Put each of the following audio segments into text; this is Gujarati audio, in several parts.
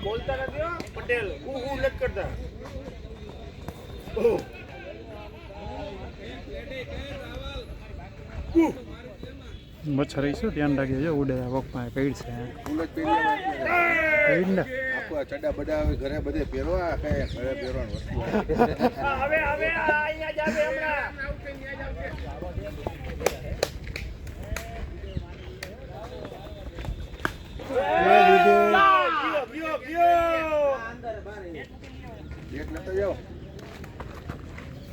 બોલતા નથી પટેલ નથી કરતા. મચ્છર રહીશું ધ્યાન રાખજો. જો ઉડે વખમાં કઈડ છે ચડા બડા ઘરે બધે પહેરવા કઈ ઘરે પહેરવાનું વસ્તુ ગેટ નતો જાઓ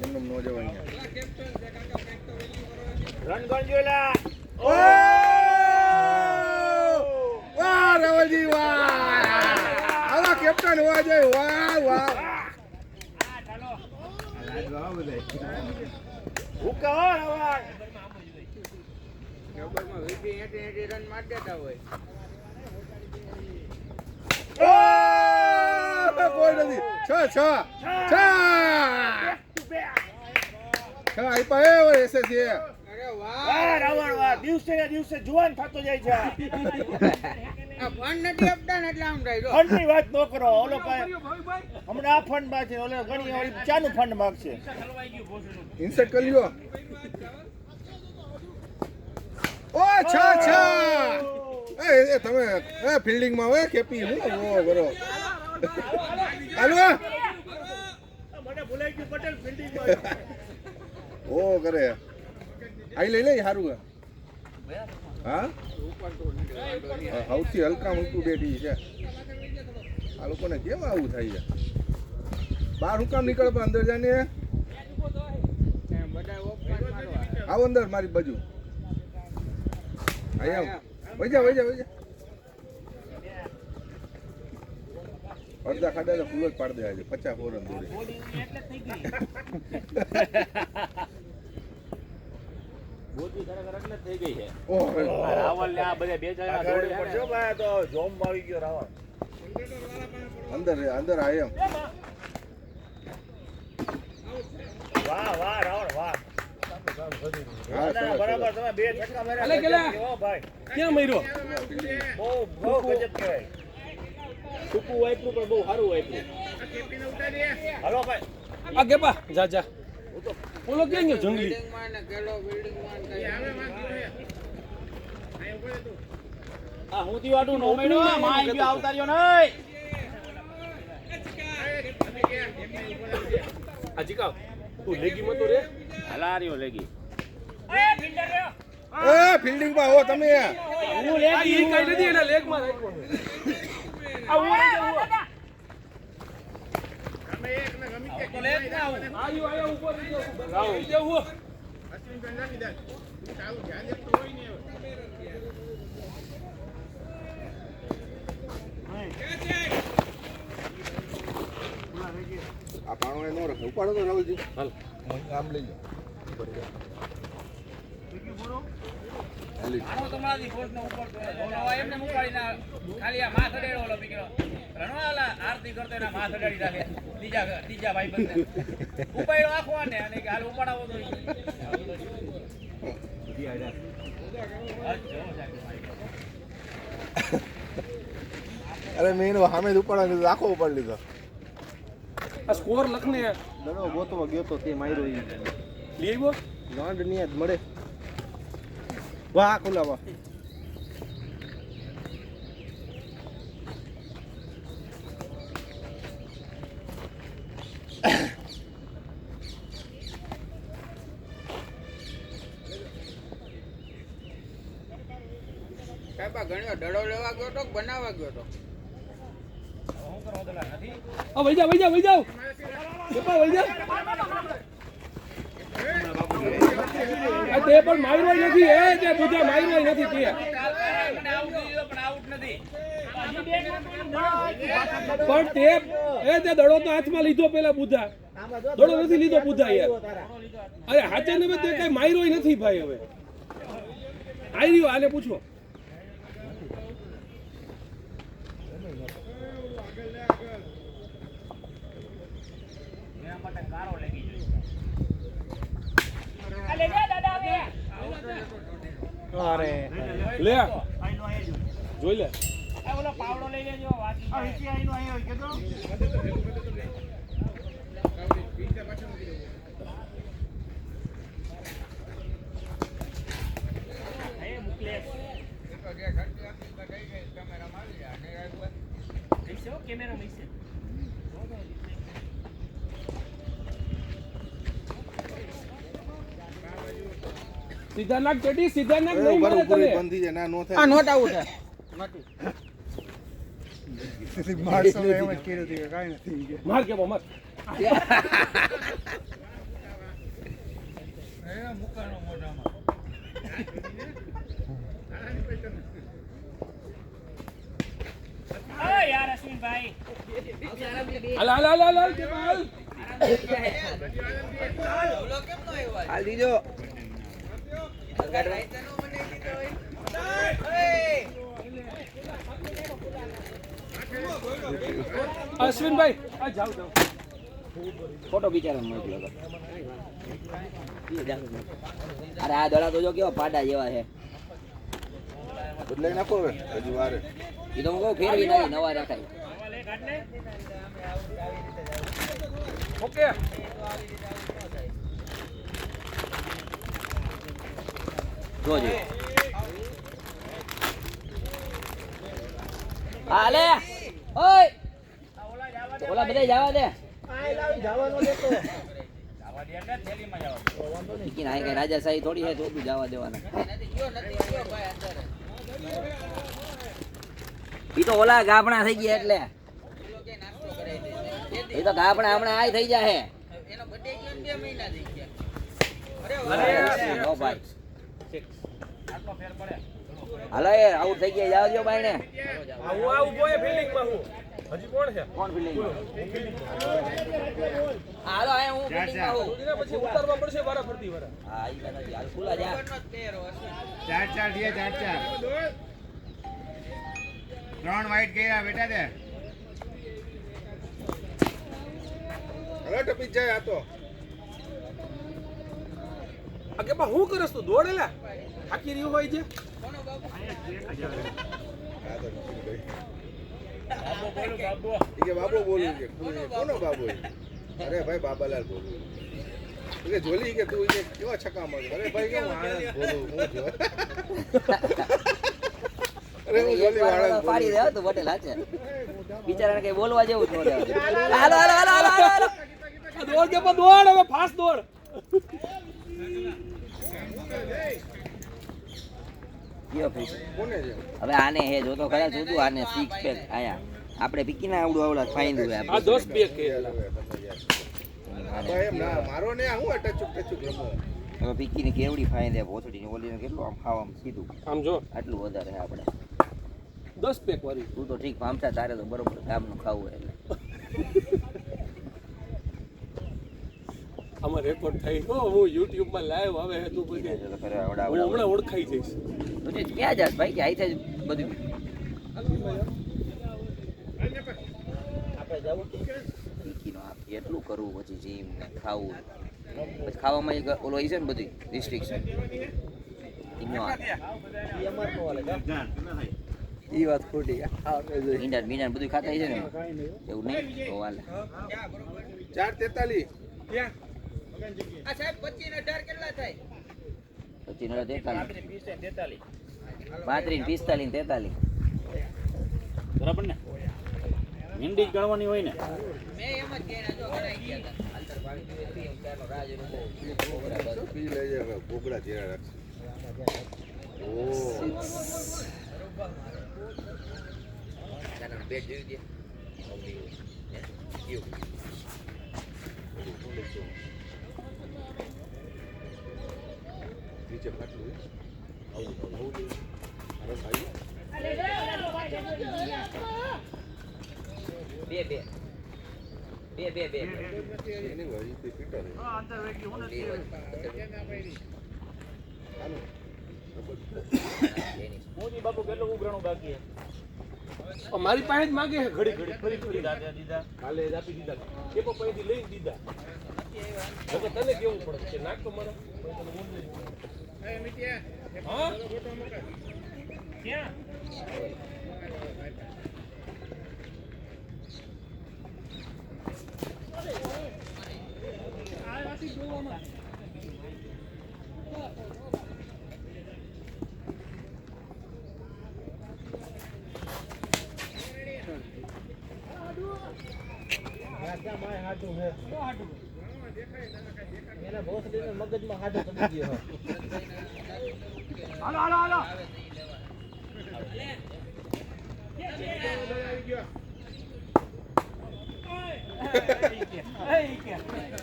એમને નો જવાય રન ગણજોલા. વાહ રાવલજી વાહ આવા કેપ્ટન હોવા જોઈએ. વાહ વાહ રન મારી દેતા હોય. કોઈ નથી. છ આપ્યા એસએસસી. દિવસે ને દિવસે જુવાન થતો જાય છે. ફંડ નથી આપતા ને એટલે આમ થાય. ફંડ ની વાત ન કરો. ઓલો હમણાં આ ફંડ માં છે, ઓલો ઘણી વાળી ચાનું ફંડ માંગશે. ઇન્સર્ટ કરી લ્યો. ઓ છ એ તમે ફિલ્ડિંગ માં હોય કેપી હું ઓ બરો હાલો મને ભૂલાઈ ગયું પટેલ ફિલ્ડિંગ માં ઓ કરે આઈ લઈ સારું. હા સૌથી હલકા મૂકતું બેટી છે. આ લોકોને કેમ આવું થાય છે? બહાર હું કામ નીકળ પણ અંદર જાને આવો અંદર મારી બાજુ. વૈજા અડધા ખાડા તો ફૂલ જ પાડી દેવા છે. 50 ફોરન દોરી બોધી ખરેખર એટલે થઈ ગઈ છે. ઓહ રાવલ ને આ બધા બે જણા દોડી પડશે ભાઈ. તો જોમ આવી ગયો રાવલ. અંદર આ એમ વાહ રાવલ વાહ. બરાબર તમે બે છક્કા માર્યા ભાઈ. ક્યાં મર્યો? બહુ ગજબ કહેવાય. ટૂંકું વાપરું પણ બહુ સારું વાપરું. હાલો ભાઈ આ ગેપા જા ઓલો ક્યાં ગયો જંગલી? આ હું થી વાડું નો મેડો માઈ ગયો આવતા રહ્યો નહીં. આ જીકા તું લેગી મતો રે. હલારીઓ લેગી. ફિલ્ડિંગ માં હો તમે. હું લેગી કઈ નથી એના લેગ માં રાખ્યો. આ હું રહી જાઉં. અમે એક ને ગમી કે તો લેગ ના આવું. આયો ઉપર જાવ જવું. અશ્વિન ભાઈ નાખી દે. ચાલુ ધ્યાન દે તો હોય નહીં હવે. આ પાણો એ નો રખે ઉપાડો તો રાહુલજી. હાલ આમ લઈ લો. આનો તમારાથી ફોર્સ નો ઉપર તો એમને મુકાડીને ખાલી આ માથ અડેડો ઓલો પીકરો રણવાલા આરતી કરતો એના માથ અડાડી રાખે ત્રીજા ભાઈ બંને ઉપાડ્યો આખો આને અને કે હાલ ઉપાડાવો તો અરે મેં સામે જ ઉપાડવા કીધું આખો ઉપાડી લીધો. આ સ્કોર લખને દડો ગોતવા ગયો તો તે માર્યો ઈ લઈ આવ્યો. ગાંડ ની જ મળે. વાહ ખુલ્લા વાહ. ઘણી દડો લેવા ગયો તો બનાવવા ગયો તો આ વઈ જાવ કેપા વઈ જાવ. આ તે પણ માર્યો નથી. તે બધા માર્યો નથી. તે પણ તે દડો તો હાથમાં લીધો પેલા બુધા. દડો નથી લીધો બુધા યાર. અરે હાચે ને તે કઈ માર્યો નથી ભાઈ. હવે આર્યો આને પૂછો. અરે લે જોઈ લે આ ઓલો પાવડો લઈ લેજો વાકી આ વિકી આઈનો અહીં હોય કેતો એ મોકલે કેમેરા મિસ સીધા નાખ ચડી સીધા નાખ નહીં બરોબર મારે તને બંધ થઈ જાય ના નો આ થાય નોટ આવું છે મારસો એમ જ કર્યું હતું કે કાંઈ નથી માર કે માર મુકાનો મોઢામાં ઓ યાર અશ્વિનભાઈ હાલ હાલ હાલ હાલ કે હાલ હાલ દીજો અશ્વિનભાઈ આ જાવ જાવ ફોટો બિચારા મોકલો અરે આ દડા તો જો કેવા પાડા જેવા છે બદલાઈ નાખો હવે હજી વારે એ તો હું કહું ફેરવી નાખી નવા રાખાય ઓકે જોજો હાલે ઓય ઓલા બધા જવા દે ટિકિન આય કઈ રાજાશાહી થોડી હે તો તું જવા દેવાના ઈ તો ઓલા ગાભણા થઈ ગયા એટલે એ તો ગાભણા હમણાં આય થઈ જાય એનો બર્થડે ગયો ને 2 મહિના થઈ ગયા નો ભાઈ આટલો ફેર પડે હાલો એ આઉટ થઈ ગયા જાવજો બાઈને હું આ ઉભો એ ફિલ્ડિંગ માં હું હજી કોણ છે કોણ ફિલ્ડિંગ હાલો આ હું ફિલ્ડિંગ માં હું થોડીને પછી ઉતારવા પડશે વારા ફરતી વારા હા ઈ વાત છે હાલ ખુલા જા 3 વાઈટ ગયા બેટા દે હવે ટપી જાય આ તો આગે બા હું કરસ તું દોડેલા થાકી રહ્યો હોય છે બાબો બોલો બાબો ઈ કે બાબો બોલું કે કોનો બાબો એ? અરે ભાઈ બાબાલાલ બોલું ઈ કે જોલી કે તું ઈ કે કેવા છક્કા મારે અરે ભાઈ કે હું આણંદ બોલું હું જો અરે હું જોલી વાળા પાડી દે તો પટેલ હાચે બિચારાને કઈ બોલવા જેવું જ ન રહેવા દે. હાલો હાલો હાલો હાલો હાલો દોડ કે પણ દોડ હવે ફાસ્ટ દોડ કયો ફીસ કોને છે હવે આને હે જો તો ખરા જોતું આને 6 પેક આયા આપણે પીકી ના આવડું આવડા ફાઈન હોય આ આપણે 10 બે કે ભાઈ એમ ના મારો ને હું ટચુક રમો હવે પીકી ની કેવડી ફાઈન દે ભોસડી ની ઓલી ને કેટલું આમ ખાવામાં સીધું આમ જો આટલું વધારે હે આપણે 10 પેક વાળી તું તો ઠીક પામતા તારે તો બરોબર ગામનું ખાવું એટલે આમાં રેકોર્ડ થઈ હો હું YouTube માં લાઈવ આવે હે તું બધી તો ખરે આવડા હું આવડા હમણાં ઓળખાઈ જઈશ તો તે ક્યાં જાસ ભાઈ કે આઈ થાય બધું આપણે જવું પીકીનો આ એટલું કરવું પછી જીમ ને ખાવું પછી ખાવામાં એક ઓલો ઈ છે ને બધું રિસ્ટ્રિક્શન ઈનો ઈ વાત ખોટી ઈંડા મીંડા બધું ખાતા છે ને એવું નહીં તો હાલે 4:43 આ સાહેબ 25 ને 18 કેટલા થાય 25 ને 43 35 45 બરાબર ને હિન્દી જ ગણવાની હોય ને મેં એમ જ કહેના જો ગણાઈ ગયા હતા આલ્ટર ભાગી ગયો પીએમ ચારનો રાજ રૂપો પી લઈ જાય બોકડા જેરા રાખશે ઓ તારા બેટ જોઈ દે નીચે ફાટલું આવું રસ આવી બે એની વળી તે પીટર મોદી બાપુ કેટલું ઉઘરાણું બાકી મારી પાસે જ માંગે છે ઘડી ઘડી ફરી ફરી દીધા કાલે જ આપી દીધા એ પણ પૈથી લઈને દીધા હવે તને કેવું પડે કે નાખ તો મારા હા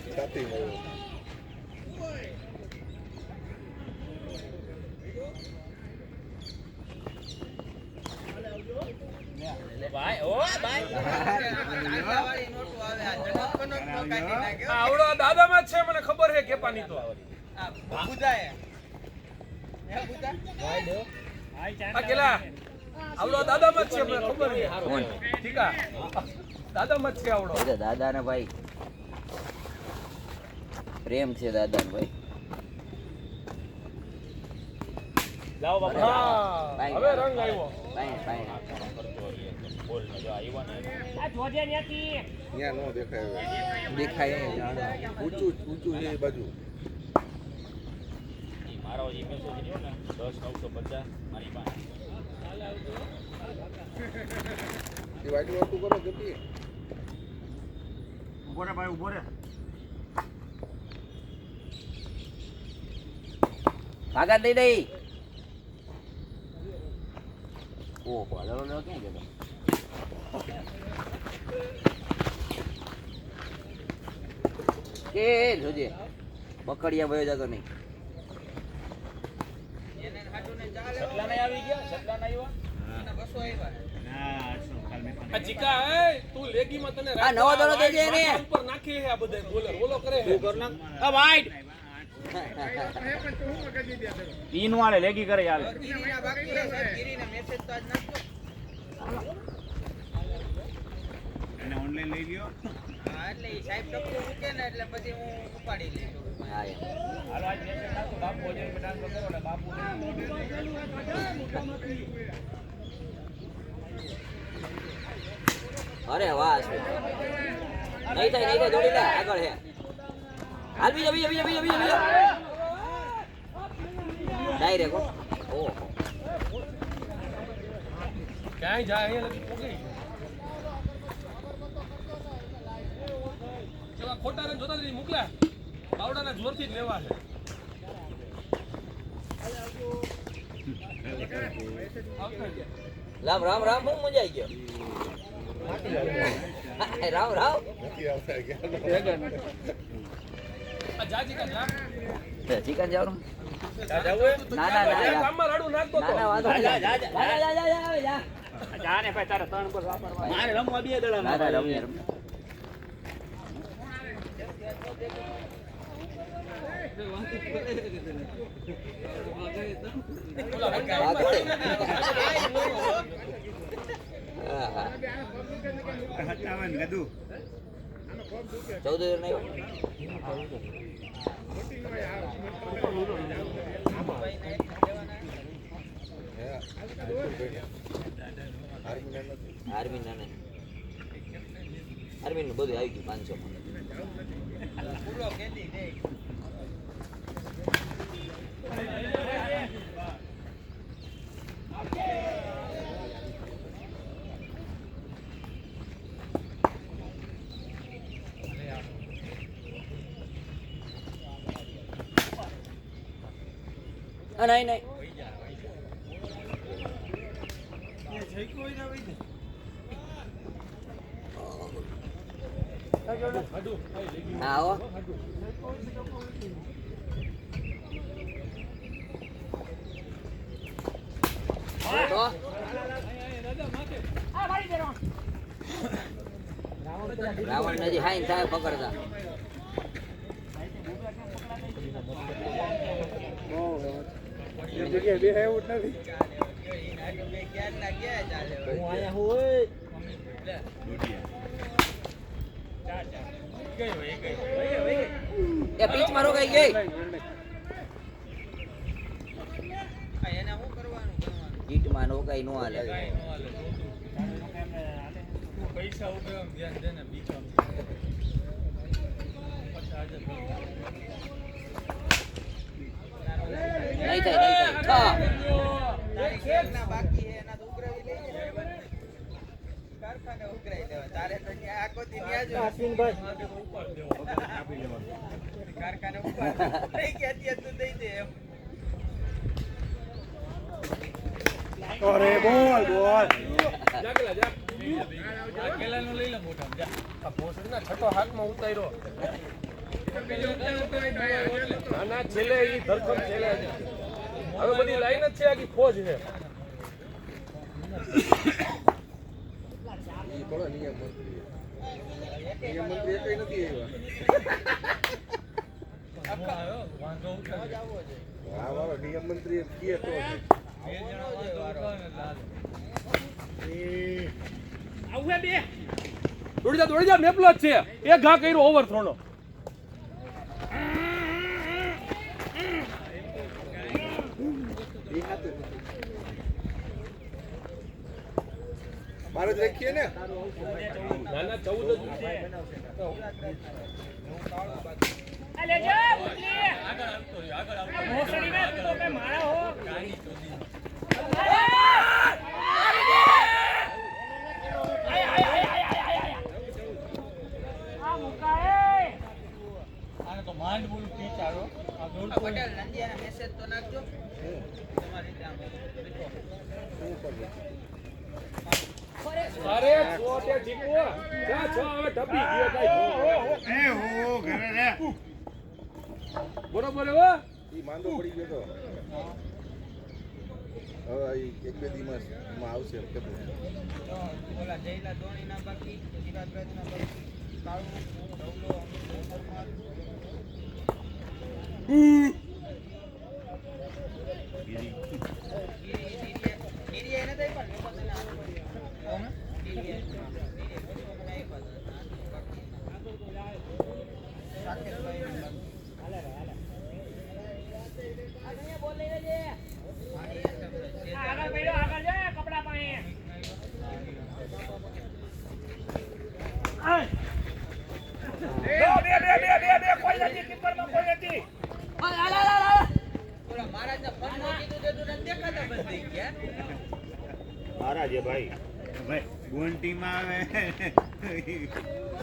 છાતી માર્યો. ભાઈ ઓ ભાઈ આવડો દાદામાં જ છે મને ખબર છે કેપાની તો આ કેલા આવડો દાદામાં જ છે મને ખબર છે કોણ ઠીક આ દાદામાં જ છે આવડો એ તો દાદાને ભાઈ પ્રેમ છે દાદાને ભાઈ લાવો બાપા હા હવે રંગ આવ્યો પાણી પાણી બોલ ને જો આવ્યો ને ત્યાં નો દેખાય હવે. દેખાય ઊંચું ઊંચું છે એ બાજુ. ઈ મારો જે મેસેજ રહ્યો ને 10 950 મારી પાસે એ વાટલું વાટલું કરો કેટલી ઉભો રે ભાઈ ઉભો રે ભાગા દઈ દઈ ઓહો હલો ક્યાં ગયો કે જોજે બકડિયા ભયો જતો નહીં સટલા નહીં આવી ગયા સટલા નહીં આવ્યા આ જીકા એ તું લેગીમાં તને આ નવો દડો દેજે એને. ઉપર નાખી છે આ બધાય બોલર બોલો કરે છે આ વાઈટ ઈન વાળે લેગી કરે યાર એને ઓનલાઈન લઈ ગયો હા એમ. હાલો આજ મેસેજ નાખો બાપુ હજાર રૂપિયા ટ્રાન્સફર કરો ને બાપુ અરે વાહ શું નહીં થાય દોડી લે આગળ હે હાલ બીજો બીજો બીજો બીજો બીજો બીજો ડાયરેક્ટ ઓહો ક્યાંય જાય અહીંયા લગી પોગી ચલા ખોટા રન જોતા નથી મોકલ્યા બાવડાના જોરથી જ લેવા છે રામ રામ રામ બહુ મજા આવી ગયો રામ રામ નથી આવતા ગયા આ જાજી કા જા ચિકન જવાનું જવું ના ના ના યાર. ગામમાં રડું નાખતો ના ના વાંધો નહીં. જા જા જા ને ભાઈ તારે 3 પર વાપરવા મારે રમવા બે દડા ના ના રમીએ રમીએ. હા, હા. 57 ગદુ 14 નહીં આર્મી ના નહીં આર્મી નું બધું આવી ગયું 500 માં નહીં નહીં હા આવો તો રાવણ નજી હાઈન થાય પકડતા જગ્યાએ બે એવું જ નથી. એ પીચ માં રોકાઈ ગઈ માં નો કઈ નો હાલે પૈસા ઉભે ધ્યાન દે ને બીજો નહીં થાય બાકી એના તો ઉઘરાવી લઈ જાય કારખાને ઉઘરાઈ દેવા તારે તો ત્યાં આખો દી ન્યા જો કારખાને ઉપર નહીં કે અત્યારે તું દઈ દે એમ અરે બોલ બોલ કેલાનું લઈ લે મોટા જા આ ભોસડીના છઠ્ઠો હાથમાં ઉતાર્યો નાના છેલ્લે ઈ ધરખમ છેલ્લે છે. હવે બધી લાઈન જ છે આખી ફોજ છે ઈ થોડો નિયમ મંત્રી એકઈ નથી આવ્યા વાંધો ઉઠાવ હા વાળો નિયમ મંત્રી એમ કહે તો દોડી જા મેપલો જ છે એક ઘા કર્યો ઓવરથ્રો નો મારે જ રાખીએ ને નાના 14 જ માંડ બોલું પીચારો આ દોડતો પટેલ નંદિયાને મેસેજ તો નાખજો તમારી રીતે આમ અરે છો તે જીકવો જા છો હવે ઢપી ગયો ભાઈ બરોબર હો ઈ માંદો પડી ગયો તો હવે ઈ એક બે દિવસ માં આવશે એમ કીધું ઓલા જયલા ધોણીના બાકી ચિરાગરાજના બાકી કાળુ ઢવલો પરમાર નીરિયા એને દઈ પણ મેં આનો પડ્યો મહારાજના ફોન નો કીધું તે તું નથી દેખાતા બંધ થઈ ગયા મહારાજ ભાઈ બોન્ટીમાં આવે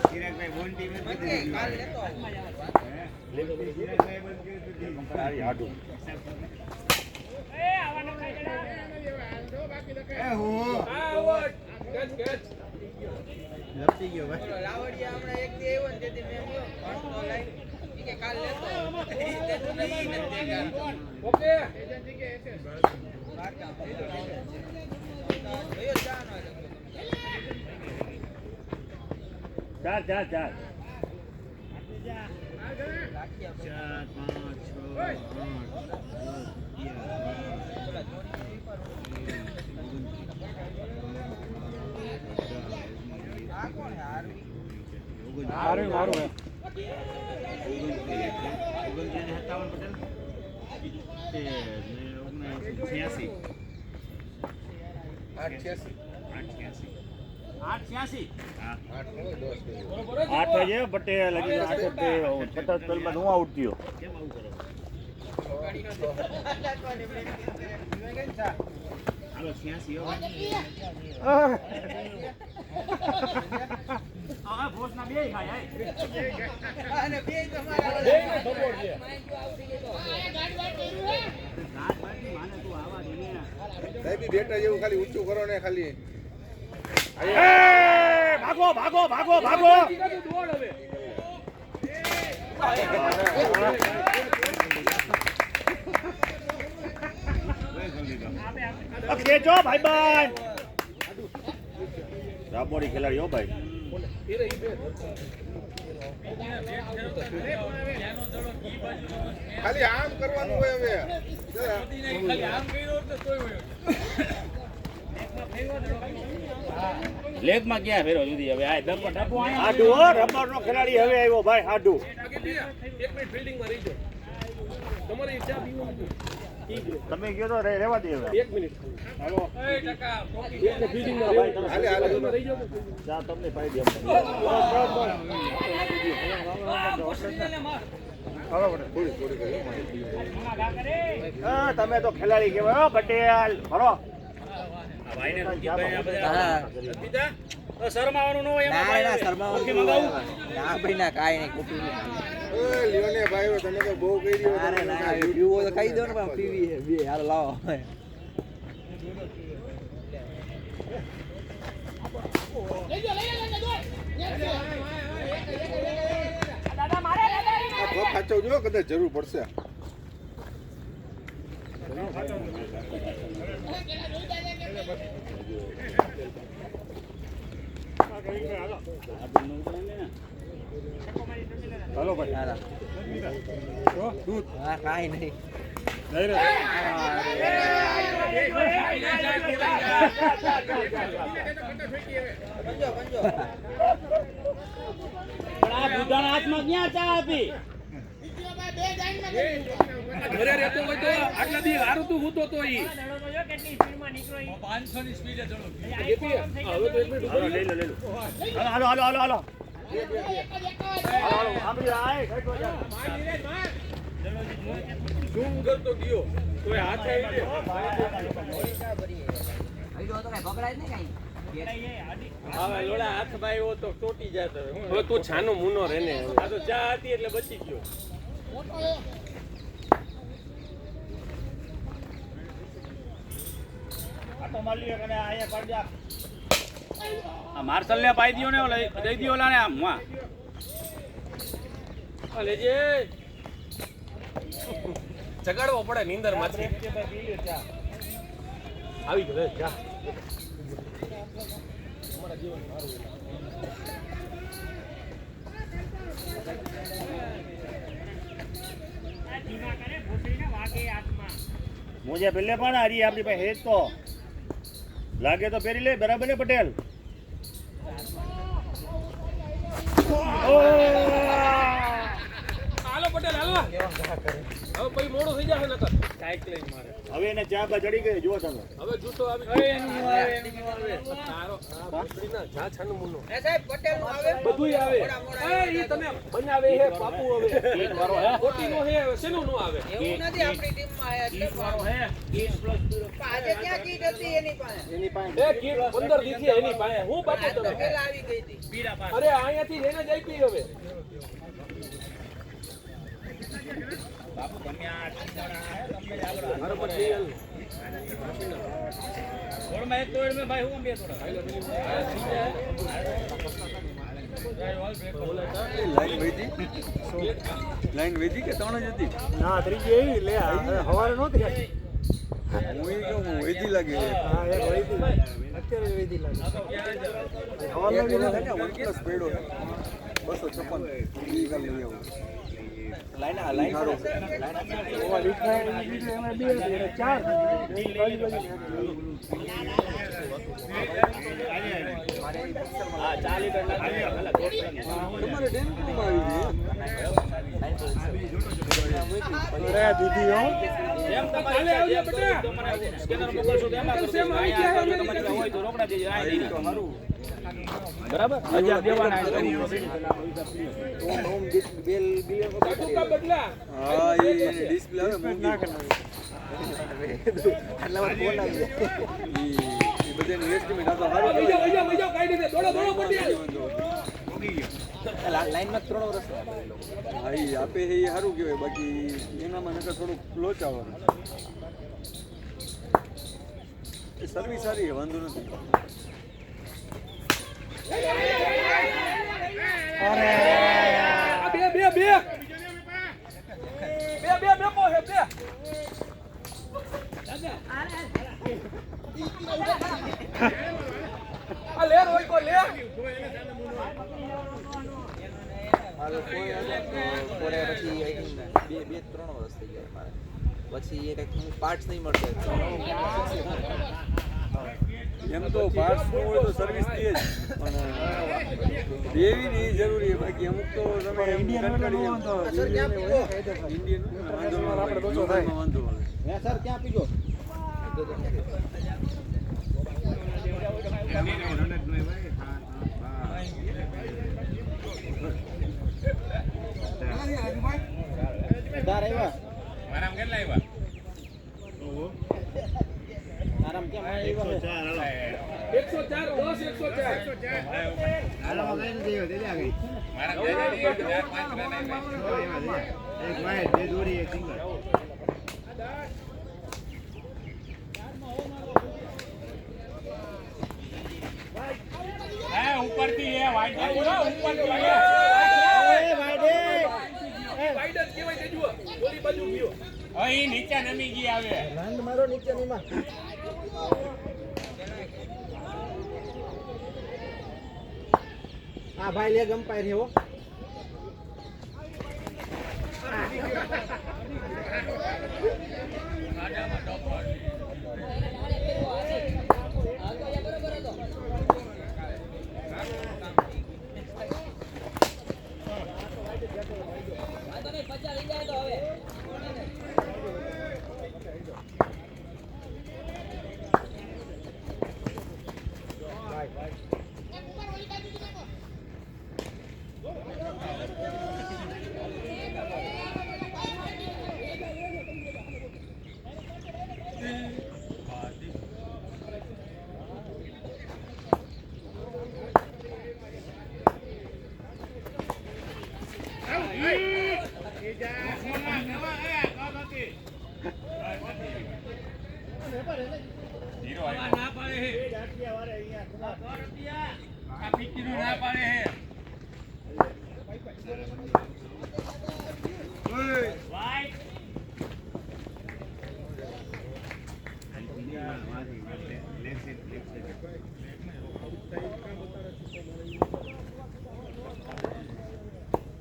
ચિરાગભાઈ બોન્ટીમાં ઓકે કાલ લેતો આવું ચિરાગભાઈ બંધ કર્યું હાડું લપટી ગયો ભાઈ ઓલો લાવડિયા હમણાં એક દી આવ્યો ને તેથી મેં એમ ફોન તો લાઈ ઈ કે કાલ લેતો આવું તે તું નહીં નથી દેખાતો ઓકે બાર કામ જોયો જાનો ચાર ચાર ચાર રાખી આપણે 4 5 6 8 9 10 11 આ કોણ હે આરવી મારું મારું હે 886 8 નો 10 આઠ છે પટેલ હજી આઠ તે 75 માં હું આઉટ થયો કેમ આવું કરો ગાડીનો નાખવાની પ્રેક્ટિસ કરે મેં કઈ સા હાલો 86 હો આ ભોસના બે ખાય અને બે તમારા બેયને સપોર્ટ છે માને તું આવા દે ને સાહેબ ઈ બેટા જેવું ખાલી ઊંચું કરો ને ખાલી ભાગો ભાગો ભાગો ભાગો દોડ હવે ખેંચો ભાઈ ભાઈ રાબોડી ખેલાડી હો ભાઈ ખાલી આમ કરવાનું હોય હવે ખાલી આમ કર્યો તો તોય હોય લેગ માં ક્યાં ફેરો જુદી હવે આ ડબ્બો ડબ્બો હાડુ હો રબર નો ખેલાડી હવે આવ્યો ભાઈ હાડુ એક મિનિટ ફિલ્ડિંગ માં રહીજો તમારી ઈચ્છા પીવું નથી તમે કહો તો રહેવા દે હવે. 1 મિનિટ હાલો એ ટકા એટલે ફીડિંગમાં રહેવું પડે. હાલે, હાલે. એમાં રહી જાઓ તો થઈ જાય. ચા તમને પાઈ દે હાલો બટે. થોડી થોડી કરી. હા તમે તો ખેલાડી કહેવાય હો પટેલ ભરો ભાઈને રૂકીભાઈ આ બધા હા. પીધા તો શરમાવાનું ન હોય એમાં ના ના ભાઈ. શર્માવાનું ઓળખી મંગાવું ના ભાઈ ના કાંઈ નહીં ખોટું નહીં. ઓય લ્યોને ભાઈઓ તમે તો બહુ કરી રહ્યો અરે ના પીવું હોય તો કહી દો ને પણ પીવી છે બે હાલ લાવો આ કપ સાચવજો કદાચ જરૂર પડશે. હાલો ભાઈ ના ના હા કાંઈ નહીં ઘરે રહેતો હોય તો આટલા દી હારું તું હૂતો તો ઈ 500 ની સ્પીડે ચડો હવે તો 1 મિનિટ હાલો લઈ લો હાલો હાલો હાલો હાલો હાલો આંબડી આય કઈ તો જા ઝૂમ કરતો ગયો કોઈ હાથે આવી ગયો. હવે લોડા હાથમાં આવ્યો તો તૂટી જાય તો હવે તું છાનો મૂનો રે ને આ તો ચા હતી એટલે બચી ગયો આ તો માલી કને આયા કાઢ જા આ માર્શલ ને પાઈ દ્યો ને ઓલા દઈ દ્યો ઓલા ને આમ માં આ લેજે જગાડવો પડે નીંદર માંથી આવી ગયો જા મુજે પેલે પણ હારી આપણી પાસે હેજ તો લાગે તો પહેરી લે બરાબર ને પટેલ હાલો પટેલ હાલો હવે પછી મોડું થઈ જશે નકર સાયકલિંગ મારે હવે એને ચા બા ચડી ગઈ જુઓ તમે હવે જૂતો આવી તારો ના જા છાનું મૂનો એ સાહેબ પટેલ નું આવે બધુંય આવે એ ઈ તમે બનાવે હે બાપુ હવે એક વારો હે ખોટી નો હે શેનું નો આવે એવું નથી આપણી ટીમ માં એટલે વારો હે 1 પ્લસ આજે ક્યાં કીટ હતી એની પાસે એની પાસે એ કીટ 15 દી થી એની પાસે હું બાપુ આ તો તમે પેલા આવી ગઈ હતી પીડા પાસ અરે અહીંયાથી લઈને જ આપી હવે બાપુ તમે આ ટીમવાળા આયા તમને જ આગળ મારો પછી ગોળમાં એક તોડ મે ભાઈ હું બે તોડ લાઈન વેજી કે ત્રણ જ હતી ના ત્રીજી એવી લે હવારે નહોતી હું એ કહું વેજી લાગે હા એક વૈદી અત્યારે વૈદી લાગે હવારે ને વન પ્લસ પેડો ને 256 ઈ કાલ લઈ આવો લાઈન હારો ઓવા લીખાય એમાં બે એટલે ચાર હા 4 લીટર લાગે તમારે ડેન્ટમાં આવી અરે દીદી હો એમ કાલે આવજો બેટા. તમારે સ્કેનર મોકલશો તો એમાં સેમ આવી ગયા હવે તમારે હોય તો રોકડા દેજો આ દઈ દો બરાબર 1000 દેવાના બાપુ કા બદલા હા એ ડિસ્પ્લે આવે મૂકી એ બધાની એસ્ટિમેટ આ તો હારું વઈ જાઓ કાઢી દે દોડો દોડો પટેલ લાઈનમાં 3 વર્ષ હા એ આપે એ સારું કહેવાય બાકી એનામાં નકર થોડુંક લોચાવાનું એ સર્વિસ સારી છે વાંધો નથી આ બે બે બે બે બે બે પો હે બે આ લે રોઈ કો લે મારો કોઈ કોરે પછી I think 2-3 વર્ષ થઈ ગયા મારે પછી એ કંઈક પાર્ટ્સ નહીં મળતો એમ તો પાર્ટ્સ નું હોય તો સર્વિસ દે જ પણ દેવી ને એ જરૂરી છે બાકી અમુક તો તમે ઇન્ડિયન વાંધો આવે સર ક્યાં પીજો મારામાં કેટલા આવ્યા આરામ કેમ આવ્યો 104 મારા ચાર પાંચ રન આવ્યા ઉપરથી એ વાઈટ ઉપરથી વાઈડ જ કહેવાય તે જુઓ ઓલી બાજુ ગયો અહીં નીચે નમી ગઈ આવે રન મારો નીચે નીમાં આ ભાઈ લેગ અમ્પાયર છે હો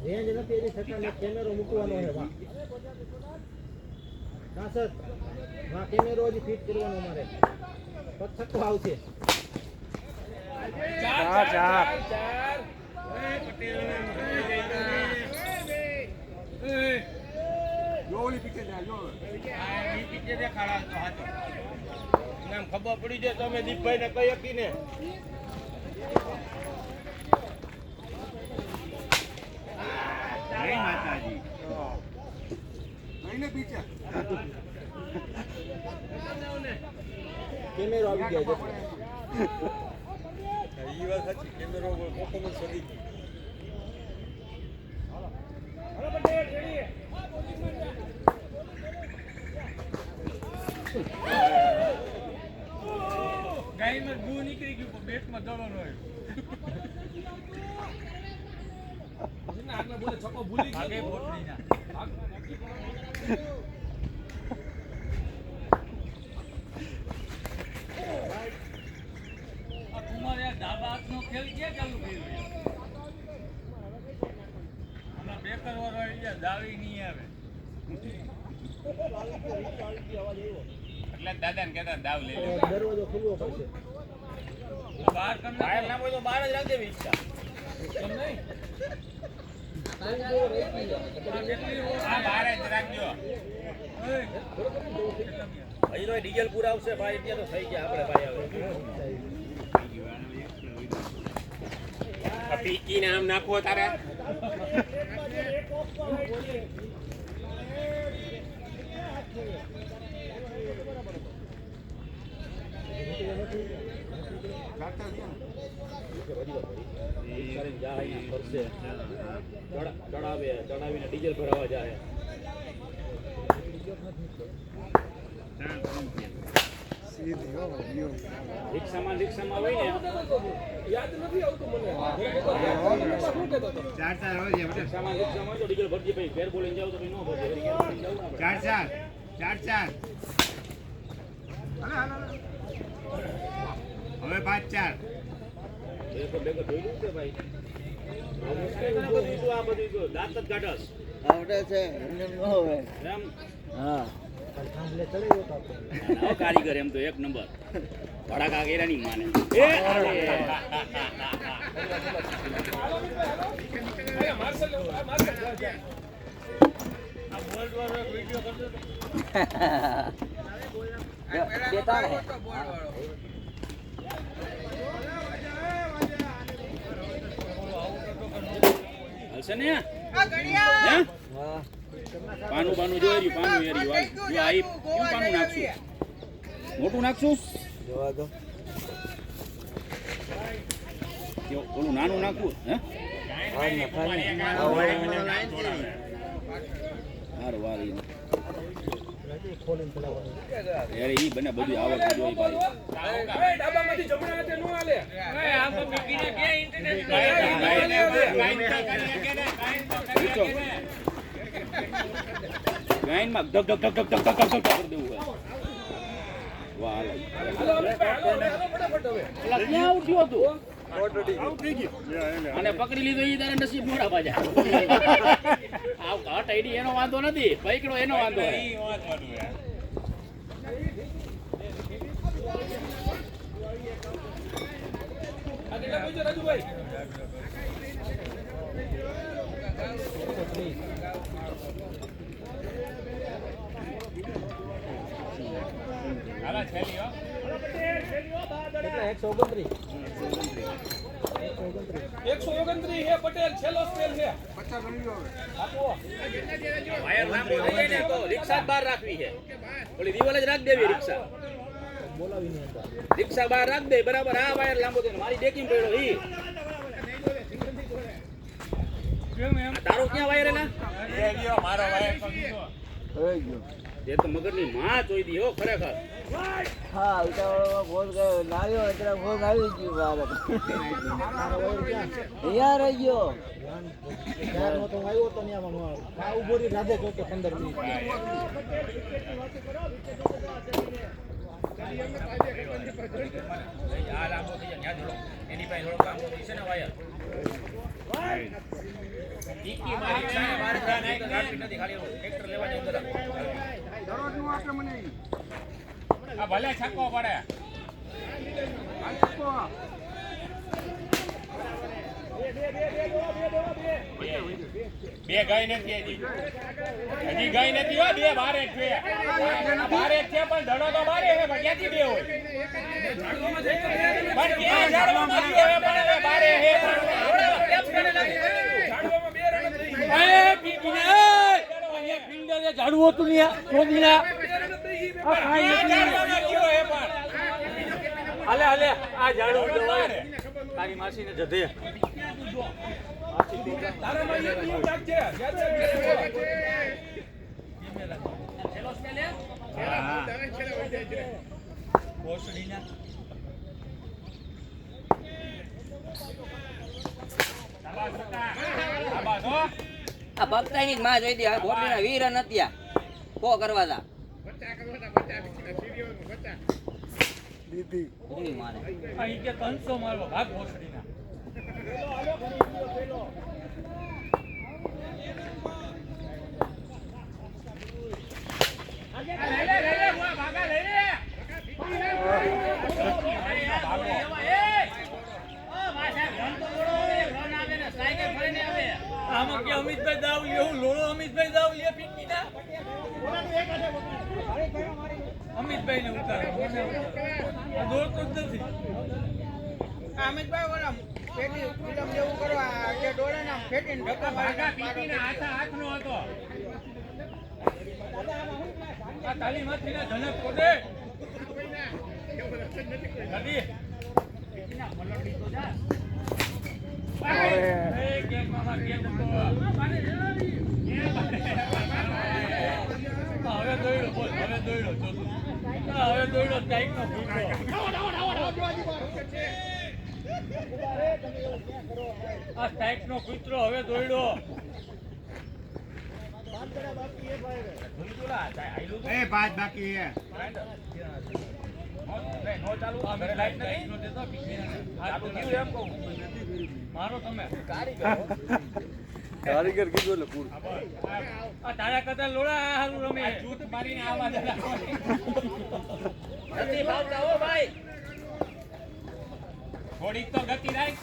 રેન્જ નથી એની છતાં મેં કેમેરો મૂકવાનો છે વાહ હા સર હા કેમેરો હજી ફિટ કરવાનો મારે પછક્કો આવશે ચાર ખબર પડી જાય તમે દીપભાઈ ને કઈ હતી ને કેમેરો આવી ગયા છે ગાયમાં ગુ નીકળી ગયું પણ બેટમાં દડો ન હોય આગળ બોલે છક્કો ભૂલી ભાગે ગયો બોટલીના આ તમારે આ ડાબા હાથનો ખેલ ક્યાં ચાલુ કર્યો હમણાં બેકર વાળો આવી ગયા દાવી નહીં આવે એટલે દાદાને કહેતા દાવ લઈ લે દરવાજો ખુલ્લો પડશે બહાર કમ બહાર ના હોય તો બહાર જ રાખજે ઈચ્છા એમ નહીં આ બહાર જ રાખજો હજી તો ડીઝલ પૂરા આવશે ભાઈ ત્યાં તો થઈ ગયા આપણે ભાઈ હવે પીકી નામ નાખવો તારે ચડાવીને ડીઝલ ભરાવા જાય રિક્ષામાં હોય ને યાદ નથી આવતું મને શું કહેતો હતો રિક્ષામાં હોય તો ડીઝલ ભરજી ભાઈ ફેર બોલીને જાવ તો ભાઈ નો ભરજે હવે 5-4 ભેગો જોઈ છે ભાઈ આ બધું દાંત જ કાઢસ આવડે છે એમને ન હવે એમ હા સાંભળે ચડી ગયો તો ના કારીગર એમ તો એક નંબર ભડાકા કર્યા નહીં માને માર્શલ બે તાણ હે હશે ને આ ઘડિયા હે હા પાનું પાનું જોઈ રહ્યું પાનું એરી વાય જો આ કેમ પાનું નાખશું મોટું નાખશું જોવા દો કે ઓલું નાનું નાખવું હે હારું વારી યાર ઈ બને બધું આવડતું જોઈ ભાઈ એ ડાબામાંથી જમણા હાથે નો હાલે પૂછો ગાઈનમાં ધક ધક ધક ધક ધક ધક ધક કરી દેવું હોય વાહ હાલો ફટાફટ હવે અલા ક્યાં ઉઠ્યો તું આઉટ થઈ ગયું અને પકડી લીધો ઈ તારા નસીબ મોડા પાછા આવ ઘાટ આઈડી એનો વાંધો નથી પૈકડો એનો વાંધો હે આ કેટલા પૈસા રાજુભાઈ હાલા છેલી હો 129 હે પટેલ છેલ્લો સ્પેલ છે આપો વાયર લાંબો થઈ જાય ને તો રિક્ષા બહાર રાખવી છે ઓલી દિવાલ જ રાખ દેવી રિક્ષા રિક્ષા બહાર રાખ દે બરાબર આ વાયર લાંબો થઈને મારી ડેકીમ પડ્યો ઈ તારો ક્યાં વાયર એલા મારો વાયર તો દીધો તે તો મગરની માં જોઈ દી હો ખરેખર હા ઉતાવળમાં ફોન કર્યો લાવ્યો એટલે ફોન આવી ગયો બહાર અહીંયા રહી ગયો આ લાંબો થઈ જાય થોડો એની પાસે થોડો લાંબો છે ને વાયર ટીકી મારી છે મારે ત્યાં નહીં ગાડી નથી ખાલી ટ્રેક્ટર લેવાની અંદર આ ભલે છક્કો પડે બે ગાય નથી હજી ગાય નથી હો બે બારે છે બારે છે પણ ધડો તો બારે હે પણ ક્યાંથી બે હોય પણ ક્યાં ઝાડવામાં ગયો હે પણ હવે બારે હે કેમ કરે લાગે ઝાડવામાં બે રન થઈ એ પીપીને અહીંયા પિંડરે ઝાડવો તું ને છોડીના ઝાડવામાં ગયો હે પણ હાલે હાલે આ ઝાડવો જવાય તારી માસીને જધે તારા માં એટલું ભાગ છે ચલો સ્મેલે પોસડીના શાબાશ હો આ ભક્તાઈની જ માં જોઈ દી આ ભોટલીના વીર નથી આ કો કરવા દા દીદી માને અહીં કે કંસો મારવો ભાગ પોસડીના આમાં કે અમિતભાઈ દાવ એવું લોડો અમિતભાઈ દાવ લે પીકીના અમિતભાઈ ને ઉતારો દોડતો જ નથી અમિતભાઈ ઓલા ફેટી ફિલ્મ જેવું કરવા જે ડોળે ને ફેટીને ઢક્કા ભાગા પીકીના હાથનો હતો આ તાલી માંથી ના ધનક કોડે નથી પીકીના પલટી તો જા એ કેમ મામા કેમ તો હવે દોડ્યો બોલ હવે દોડ્યો હવે દોડ્યો ટાઈક નો ભૂખો આ ટાઈક નો કૂતરો હવે દોડ્યો એ પાંચ બાકી હે નો ચાલુ આ મેરે લાઈટ નથી નો દેતો ચાલુ થયું એમ કહું મારો તમે કારીગર કીધું એટલે પૂરું આ તારા કરતા લોડા હારું રમે જૂઠ મારીને આવા દે નથી ભાવતા હો ભાઈ થોડીક તો ગતિ રાખ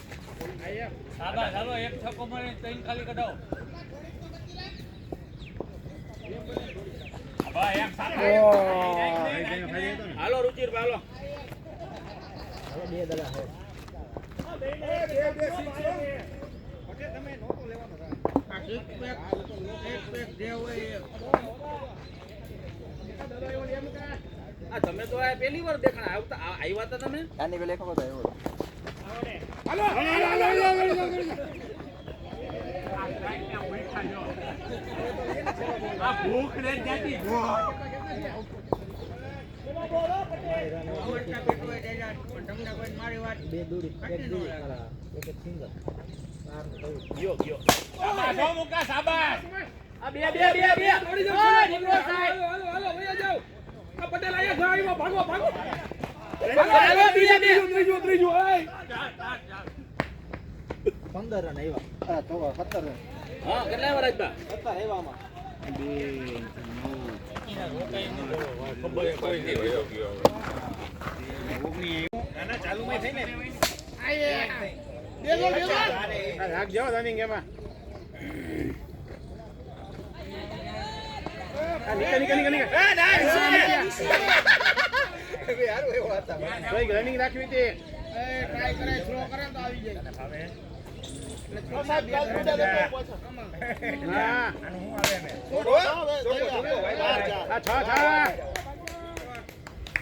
સાબા ચાલો એક છક્કો મારે ત્રણ ખાલી કઢાવો ભાઈ એમ સાથે હાલો રુચિરભાઈ હાલો આ એક પેક જે હોય એ આ તમે તો આ પહેલી વાર દેખાણા આવ્યા હતા તમે આની પેલે ખબર આવ્યો હાલો આ ભૂખ ને જાતી અમરતા બેઠો હોય તેજા પણ તમને કોઈ મારી વાત બે દૂરી એક દૂરી એક સિંગલ ગયો સાબાસ હો મુકા સાબાસ આ બે દોડી જાઓ નીકળો સાહેબ હાલો વયા જાઓ આ પટેલ આયા છે આવ્યો ભાગો ત્રીજો ઓય 15 રન આવ્યા હા તો 17 રન હા કેટલા વાર આજબા 17 આવ્યા આમાં રનિંગ રાખવી હતી ટ્રાય કરે સ્લો કરે તો આવી જાય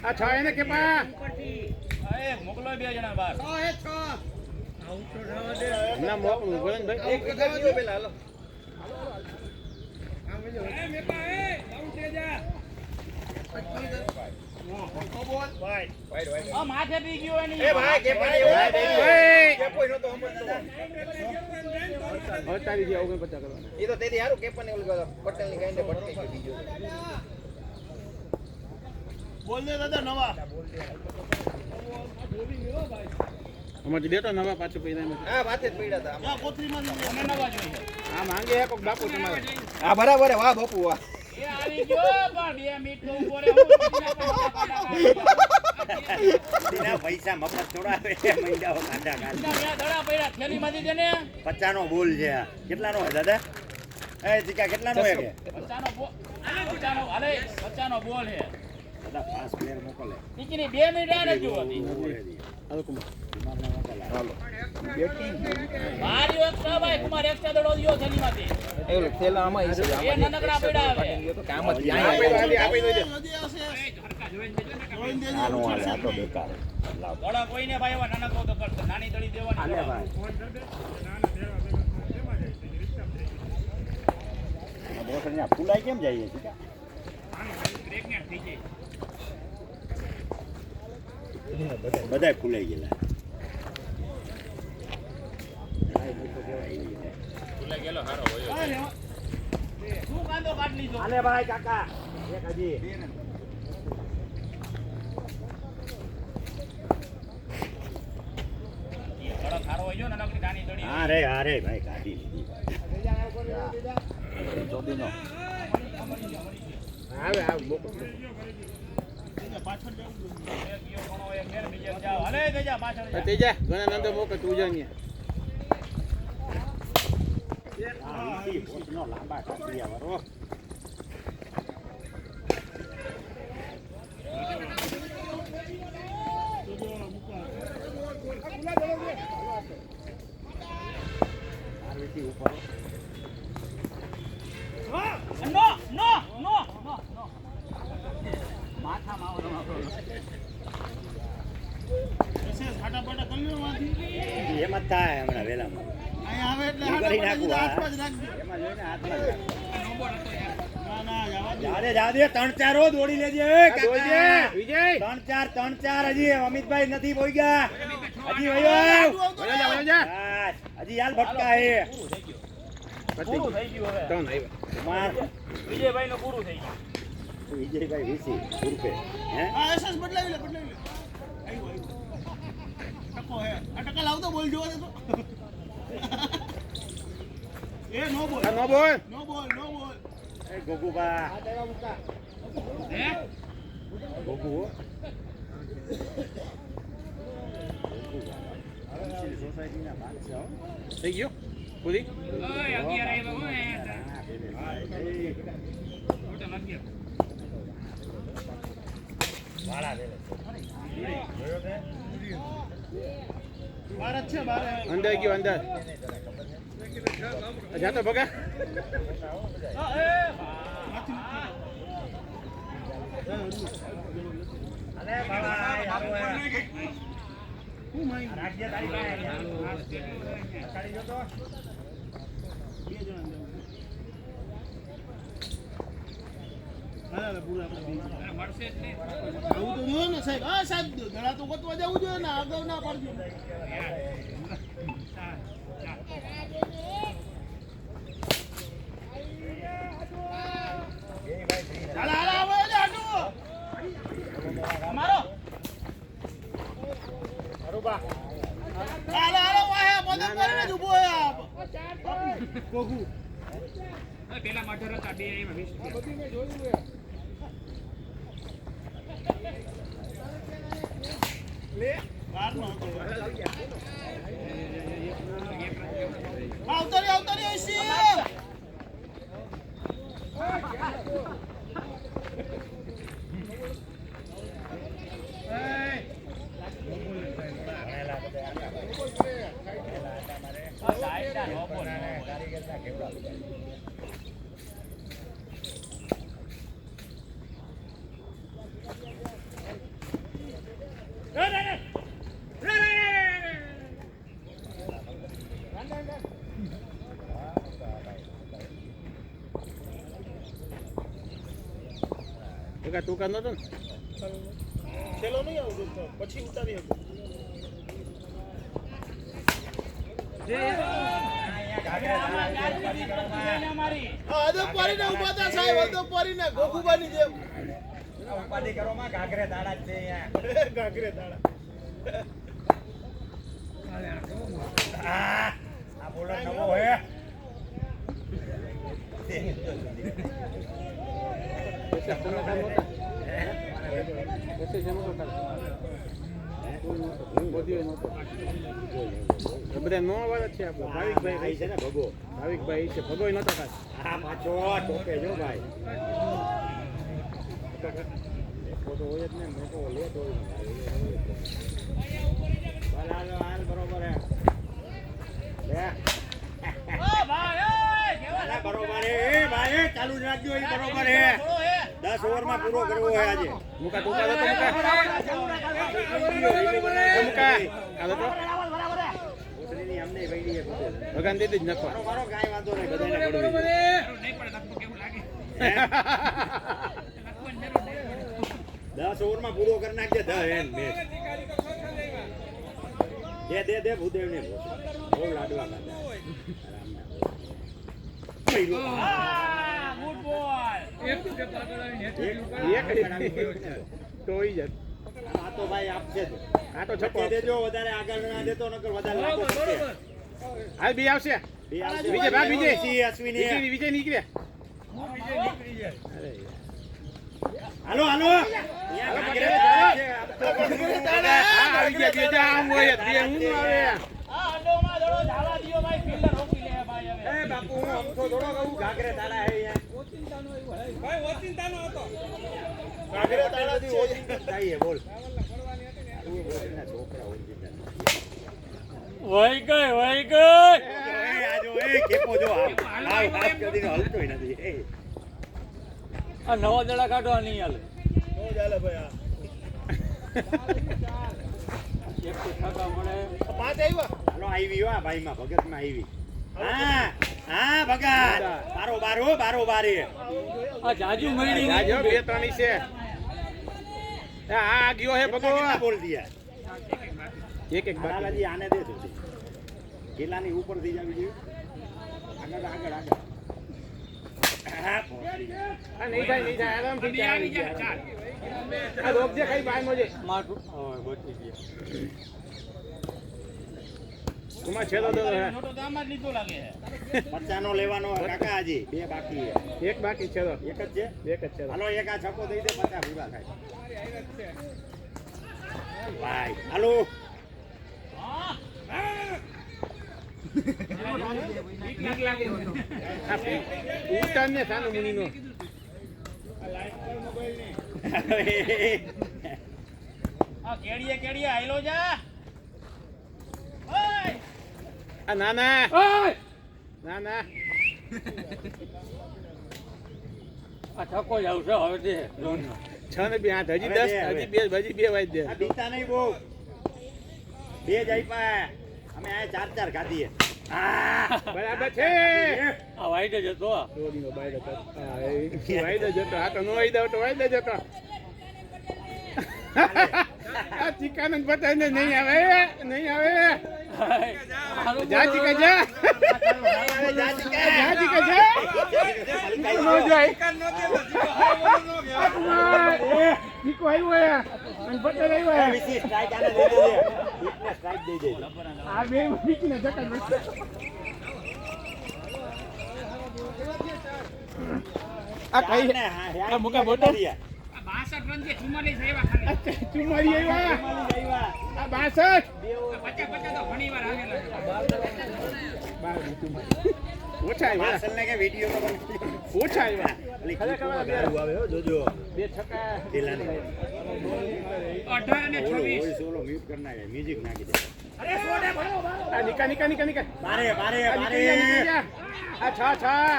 આ છ એને કેપા એ મોકલો બે જણા બહાર ના મોકલું બોલે ને ભાઈ માથે પી ગયો એની તારી જે 49 કરવાના એ તો તેથી હારું કેપન એવું પટેલ ની ગાઈને ભટકાઈ ગયો બીજો બોલ દે દાદા નવા અમારથી બેઠો નવા પાછું પૈસા હા વાતે જ પડ્યા હતા આ કોથરીમાં અમે નવા જોઈએ આ માંગે એક બાપુ તમારે હા બરાબર વાહ બાપુ વાહ એ આવી ગયો પણ 2 મિનિટ તો ઉભો રહે તેના પૈસા મફત થોડા આવે મહિનાઓ કાઢા કાઢા બે દડા પડ્યા થેલીમાંથી દેને 50 નો બોલ છે આ કેટલાનો હોય દાદા એ ચીકા કેટલાનો હોય કે 50 નો હાલે 50 નો બોલ હે દાદા 5 પ્લેયર મોકલે ટીકીની 2 મિનિટ આ નથી હોતી મારી એક્સ્ટ્રા ભાઈ કુમાર એક્સ્ટ્રા દડો દિયો થેલીમાંથી એવું થેલા આમાં એ નનકડા પડ્યા આવે તો કામ જ આનો હાલે આ તો બેકાર દડા કોઈને ભાઈ એવા નાનકડો તો કરશે નાની દડી દેવાની હાલે ભાઈ બોસ અહીંયા ફૂલાઈ કેમ જાય છે પ્રેગ્નેન્ટ થઈ જાય બધાય ફૂલાઈ ગયેલા ભૂલે ગયેલો હારો હોય શું કાંદો કાઢ લીધો હાલે ભાઈ કાકા એક હજી દડો ખારો હોય જો નાનકડી નાની દડી હા રે ભાઈ કાઢી લીધી ચોદીનો આવે મોકલ હાલે ગજા પાછળ જા. તેજા ઘણા નંદર મોકલ તું જા ને નો લાંબા કાઢી વાળો ઉપર નો માથામાં આવો એમ જ થાય હમણાં વેલામાં કરી નાખું એમાં જોઈને હાથમાં જાદે 3-4 દોડી લેજે વિજય 3-4 હજી અમિતભાઈ નથી પોઈ ગયા હજી વયો હજી હાલ ભટકા હે પૂરું થઈ ગયું હવે ત્રણ આવ્યા કુમાર વિજયભાઈ નું પૂરું થઈ ગયું વિજયભાઈ વીસી રૂપે હે નો બોલ એ ગોગુબા ગોગુ સોસાયટીના ભાગ છે થઈ ગયો પૂરી ઓય 11 આવ્યો હોય અંદર ગયો અંદર જાતો ભગા ટૂંકા નતો ને છેલ્લો નહીં આવતો પછી ઉતારી હતો ઉપાધિ કરો માં ઘાઘરે દાડા જ છે અહીંયા ઘાઘરે દાડા આ બોલર નવો હે બધા નો વાળા છે આપણે ભાવિકભાઈ છે ને ભગો ભાવિકભાઈ છે ભગો નતો હા પાછો ટોપે જો ભાઈ ફોટો હોય જ ને મોટો લેતો હોય હાલ બરોબર હે બરોબર હે ભાઈ ચાલુ જ રાખજો એ બરોબર હે 10 ઓવરમાં પૂરો કરવો હે આજે મુકા ટોકા તો મુકા હાલો તો ઓસરીની અમને વઈડી હે ભગવાન દીધી જ નખો મારો કાઈ વાંધો નહીં બધાને પડવી નહીં પણ નખો કેવું લાગે 10 ઓવરમાં પૂરો કરી નાખજે 10 એન મેચ દે ભૂદેવ ને બહુ લાડવા ખાધા ગુડ બોય એક તોઈ જ આ તો ભાઈ આપશે જ આ તો છકો દેજો વધારે આગળ ના દેતો નકર વધારે લાગો પડશે હાલ બી આવશે બે આવશે વિજય ભાઈ વિજય સી અશ્વિની વિજય નીકળ્યા હાલો હાલો આવી ગયા બે આમ હોય બે હું આવે આ અડોમાં દડો ઝાલા દિયો ભાઈ ફિલ્ડર રોકી લે ભાઈ હવે એ બાપુ હું અમથો થોડો કહું ઘાઘરે તાળા હે યાર ભાઈ ઓચિંતાનો હતો ઘાઘરે તાળાથી ઓચિંતા થાય બોલ છોકરા વહી ગઈ આજો એ કેપો જો હાથ કરીને હલતોય નથી આ નવા દડા કાઢવા નહીં હાલે નો ચાલે ભાઈ એક તો ખાતા મળે પાંચ આવ્યા હાલો આવી હો ભાઈ માં ભગત માં આવી હા ભગત બારો બારે આ જાજુ મળી જાજો બે ત્રણ છે આ ગયો હે ભગો બોલ દિયા એક બાકી બાલાજી આને દે દો ગેલાની ઉપર થી જાવી જોઈએ આગળ હા આ નહીં થાય આરામથી આવી જાય આ રોકજે કઈ બાય મોજે માટું બચી ગયા કુમાર છેલ્લો દો હે મોટો દામ જ લીધો લાગે છે 50 નો લેવાનો કાકા હજી બે બાકી છે એક બાકી છેલ્લો એક જ છે હાલો એક આ છક્કો દઈ દે 50 પૂરા થાય ભાઈ હાલો ઉતાર ને સાનું મુની નો આ કેડીએ આયલો જા ઓય આ નાના ઓય! નાના આ થકો જ આવશે હવે તે લોનનો. 6 ને 2 હજી 10 હજી 2 વાઈ દે આ બીતા નહીં બહુ બે જ આપ્યા અમે આ ચાર ખાધીએ બરાબર છે આ વાઈટ જ હતો. રોડીનો બાયડો તો હા એ વાયદો જતો આ તો નો વાયદો તો વાયદો જતો આ ચિકાન બતાવીને નહીં આવે જા ચિકા જા જા ચિકા જા નો જાય ચીકો આવ્યો અને બટર આવ્યો વિશી સ્ટ્રાઇક આને દઈ દેજે હિટને સ્ટ્રાઇક દઈ દેજે આ બે વીકને જકન આ કઈ આ મુકા બોટો 62 રન જે 44 આવ્યા ખાલી ચુમારી આવ્યા આ 62 50 તો ઘણી વાર આવેલા ઓછા આવ્યા પાર્સલ ને કે વિડિયો તો ઓછા આવ્યા ખરેખર ગારું આવે હો જોજો બે છક્કા ઢીલાની 18 અને 26 ઓય સોલો મ્યુટ કરી નાખે મ્યુઝિક નાખી દે અરે સોડે ભરો આ નિકા બારે આ છા